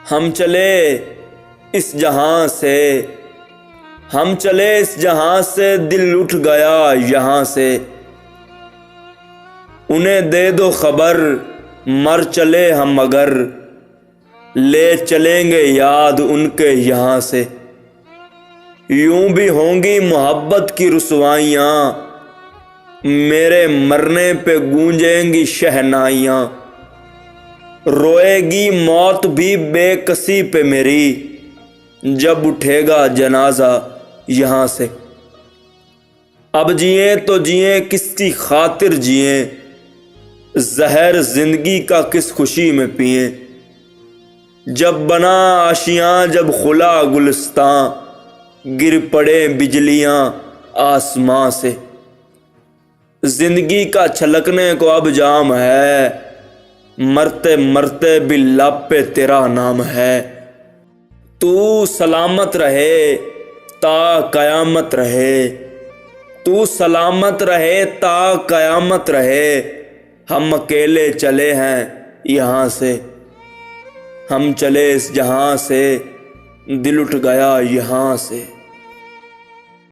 हम चले इस जहां से, हम चले इस जहां से, दिल उठ गया यहाँ से। उन्हें दे दो खबर, मर चले हम मगर, ले चलेंगे याद उनके यहाँ से। यूं भी होंगी मोहब्बत की रुसवाइयाँ, मेरे मरने पे गूंजेंगी शहनाइयाँ। रोएगी मौत भी बेकसी पे मेरी, जब उठेगा जनाजा यहाँ से। अब जिए तो जिए किसकी खातिर जिए, जहर जिंदगी का किस खुशी में पिए। जब बना आशियाँ जब खुला गुलिस्तां, गिर पड़े बिजलियाँ आसमां से। जिंदगी का छलकने को अब जाम है, मरते मरते भी लब पे तेरा नाम है। तू सलामत रहे ता कयामत रहे, तू सलामत रहे ता कयामत रहे। हम अकेले चले हैं यहाँ से, हम चले इस जहां से, दिल उठ गया यहाँ से।